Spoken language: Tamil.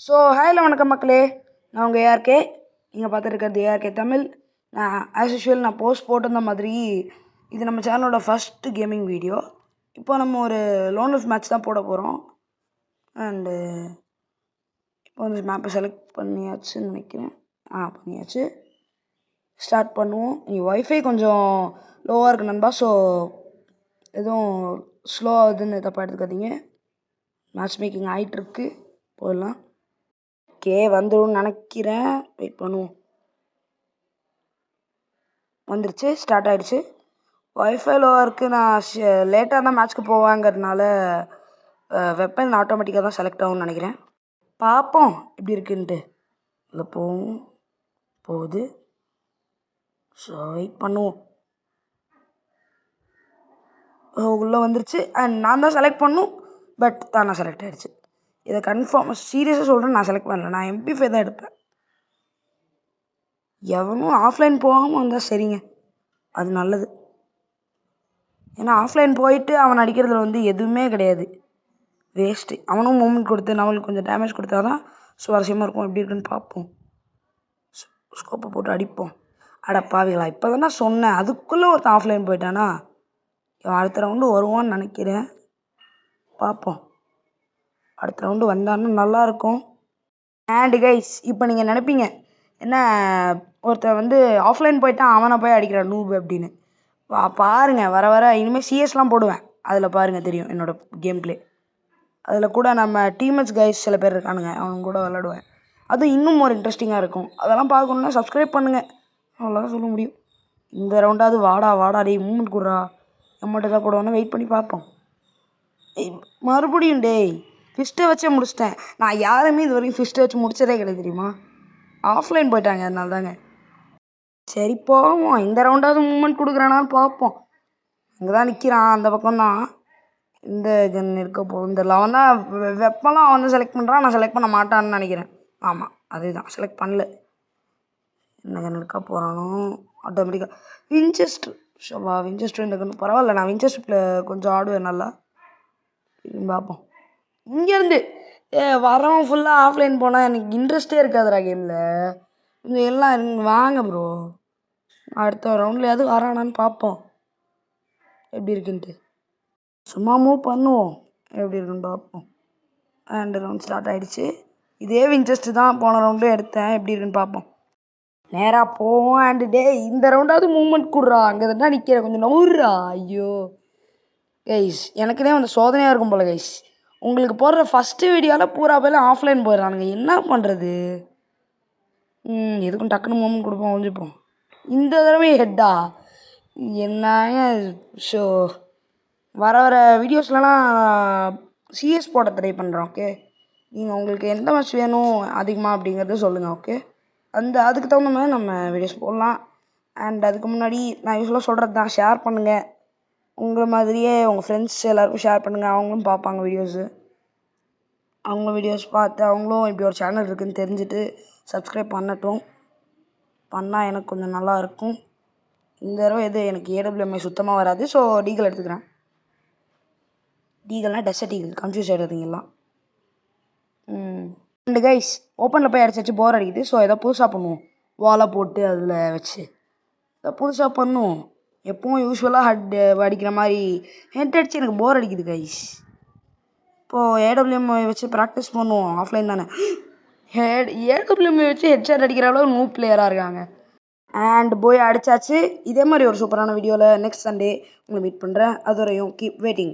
ஸோ ஹாயில் வணக்கம் மக்களே, நான் உங்கள் ஏஆர்கே. நீங்கள் பார்த்துருக்கிறது ஏஆர்கே தமிழ். நான் ஆஸ் யூஷுவல் நான் போஸ்ட் போட்டிருந்த மாதிரி இது நம்ம சேனலோட ஃபஸ்ட்டு கேமிங் வீடியோ. இப்போ நம்ம ஒரு லோன் wolf மேட்ச் தான் போட போகிறோம். அண்டு இப்போ வந்து மேப்பை செலக்ட் பண்ணியாச்சுன்னு நினைக்கிறேன். பண்ணியாச்சு. ஸ்டார்ட் பண்ணுவோம். இங்கே ஒய்ஃபை கொஞ்சம் லோவாக இருக்குது நண்பா, ஸோ எதுவும் ஸ்லோ ஆகுதுன்னு தப்பாக எடுத்துக்காதீங்க. மேட்ச் மேக்கிங் ஆகிட்டுருக்கு, போயிடலாம். ஓகே, வந்துடும் நினைக்கிறேன். வெயிட் பண்ணுவோம். வந்துருச்சு, ஸ்டார்ட் ஆகிடுச்சு. ஒய்ஃபை லோவாக இருக்குது. நான் லேட்டாக தான் மேட்ச்க்கு போவாங்கிறதுனால வெப்பன் ஆட்டோமேட்டிக்காக தான் செலக்ட் ஆகும்னு நினைக்கிறேன். பார்ப்போம் எப்படி இருக்குன்ட்டு. இல்லை போகுது. ஸோ வெயிட் பண்ணுவோம். உள்ளே வந்துருச்சு அண்ட் நான் தான் செலக்ட் பண்ணும். பட் நான் செலக்ட் ஆகிடுச்சு. இதை கன்ஃபார்ம் சீரியஸாக சொல்கிறேன், நான் செலக்ட் பண்ணல. நான் MP5 தான் எடுப்பேன். எவனும் ஆஃப்லைன் போகாமல் வந்தால் சரிங்க, அது நல்லது. ஏன்னா ஆஃப்லைன் போயிட்டு அவன் அடிக்கிறதுல வந்து எதுவுமே கிடையாது, வேஸ்ட்டு. அவனும் மூமெண்ட் கொடுத்து நம்மளுக்கு கொஞ்சம் டேமேஜ் கொடுத்தா தான் சுவாரஸ்யமாக இருக்கும். எப்படி இருக்குன்னு பார்ப்போம். ஸ்கோப்பை போட்டு அடிப்போம். பாவிகளா, இப்போ தான் நான் சொன்னேன், அதுக்குள்ளே ஒருத்தன் ஆஃப்லைன் போயிட்டானா. அடுத்த ரவுண்டு வருவான்னு நினைக்கிறேன். பார்ப்போம். அடுத்த ரவுண்டு வந்தான்னு நல்லாயிருக்கும். அண்ட் கைஸ், இப்போ நீங்கள் நினைப்பீங்க என்ன ஒருத்தர் வந்து ஆஃப்லைன் போயிட்டான் அவனை போய் அடிக்கிறான் நூப் அப்படின்னு. பாருங்கள், வர வர இனிமேல் சிஎஸ்லாம் போடுவேன். அதில் பாருங்கள் தெரியும் என்னோடய கேம் பிளே. அதில் கூட நம்ம டீம்மேட்ஸ் கைஸ் சில பேர் இருக்கானுங்க, அவங்க கூட விளாடுவேன். அதுவும் இன்னும் ஒரு இன்ட்ரெஸ்டிங்காக இருக்கும். அதெல்லாம் பார்க்கணுன்னா சப்ஸ்கிரைப் பண்ணுங்கள், அவ்வளோதான் சொல்ல முடியும். இந்த ரவுண்டாவது வாடா டேய், மூமெண்ட் கொடுறா. எம்மட்ட தான் போடுவானு வெயிட் பண்ணி பார்ப்போம். மறுபடியும் டேய், ஃபிஸ்ட்டை வச்சே முடிச்சிட்டேன். நான் யாருமே இது வரைக்கும் ஃபிஸ்ட்டை வச்சு முடிச்சதே கிடையாது தெரியுமா. ஆஃப்லைன் போயிட்டாங்க, அதனால தாங்க. சரி போவோம். இந்த ரவுண்டாவது மூமெண்ட் கொடுக்குறானான்னு பார்ப்போம். அங்கே தான் நிற்கிறான், அந்த பக்கம்தான். இந்த கன் இருக்க போகும். இந்த அவன் தான் வெப்பெல்லாம் அவன் தான் செலக்ட் பண்ணுறான். நான் செலக்ட் பண்ண மாட்டான்னு நினைக்கிறேன். ஆமாம், அதுதான் செலக்ட் பண்ணல. என்ன கன் இருக்க போகிறானோ ஆட்டோமேட்டிக்காக. வின்செஸ்டர். வின்செஸ்டர் இந்த கன்று பரவாயில்ல. நான் வின்செஸ்டரில் கொஞ்சம் ஆடுவேன் நல்லா. பார்ப்போம். இங்கேருந்து வரவன் ஃபுல்லாக ஆஃப்லைன் போனால் எனக்கு இன்ட்ரெஸ்டே இருக்காதுடா கேமில். இங்கே எல்லாம் வாங்க ப்ரோ. அடுத்த ரவுண்ட்லையாவது வரானான்னு பார்ப்போம் எப்படி இருக்குன்ட்டு. சும்மா மூவ் பண்ணுவோம், எப்படி இருக்குன்னு பார்ப்போம். அண்ட் ரவுண்ட் ஸ்டார்ட் ஆகிடுச்சு. இதே வின்செஸ்டர் தான் போன ரவுண்டும் எடுத்தேன். எப்படி இருக்குன்னு பார்ப்போம். நேராக போவோம். அண்டு இந்த ரவுண்டாவது மூவ்மெண்ட் கொடுறா. அங்கே தான் நிற்கிறேன், கொஞ்சம் நவுறா. ஐயோ கைஸ், எனக்குனே வந்து சோதனையாக இருக்கும் போல கைஸ். உங்களுக்கு போடுற ஃபஸ்ட்டு வீடியோவில் பூரா பேர் ஆஃப்லைன் போயிடறானுங்க, என்ன பண்ணுறது. எதுக்கும் டக்குன்னு மூமெண்ட் கொடுப்போம், ஒழிஞ்சுப்போம். இந்த தடவை ஹெட்டா என்ன. ஷோ வர வீடியோஸ்லாம் சிஎஸ் போட ட்ரை பண்ணுறோம். ஓகே, நீங்கள் உங்களுக்கு எந்த மேட்ச் வேணும் அதிகமாக அப்படிங்கிறத சொல்லுங்கள். ஓகே, அதுக்கு தகுந்த மாதிரி நம்ம வீடியோஸ் போடலாம். அண்ட் அதுக்கு முன்னாடி நான் யூஸ்வலாக சொல்கிறது தான், ஷேர் பண்ணுங்கள். உங்களை மாதிரியே உங்கள் ஃப்ரெண்ட்ஸ் எல்லாருக்கும் ஷேர் பண்ணுங்கள். அவங்களும் பார்ப்பாங்க வீடியோஸு. அவங்க வீடியோஸ் பார்த்து அவங்களும் இப்படி ஒரு சேனல் இருக்குதுன்னு தெரிஞ்சுட்டு சப்ஸ்கிரைப் பண்ணட்டும். பண்ணால் எனக்கு கொஞ்சம் நல்லா இருக்கும். இந்த தடவை எனக்கு AWMI சுத்தமாக வராது, ஸோ டீகல் எடுத்துக்கிறேன். டீகல்னால் டெசர்ட் ஈகிள், கன்ஃபியூஸ் ஆகிடுறீங்கலாம். அண்டு கைஸ், ஓப்பனில் போய் அடிச்சாச்சு, போர் அடிக்குது. ஸோ ஏதோ புதுசாக பண்ணுவோம். வாலை போட்டு அதில் வச்சு ஏதோ புதுசாக பண்ணுவோம். எப்பவும் யூஸ்வலாக அடிக்கிற மாதிரி ஹெட் அடிச்சு எனக்கு போர் அடிக்குது கைஸ். இப்போது AWMI வச்சு ப்ராக்டிஸ் பண்ணுவோம். ஆஃப்லைன் தானே. AWMI வச்சு ஹெட்ஷாட் அடிக்கிற அளவு நியூ பிளேயராக இருக்காங்க. அண்ட் போய் அடித்தாச்சு. இதே மாதிரி ஒரு சூப்பரான வீடியோவில் நெக்ஸ்ட் சண்டே உங்களை மீட் பண்ணுறேன். அது வரையும் கீப் வெயிட்டிங்.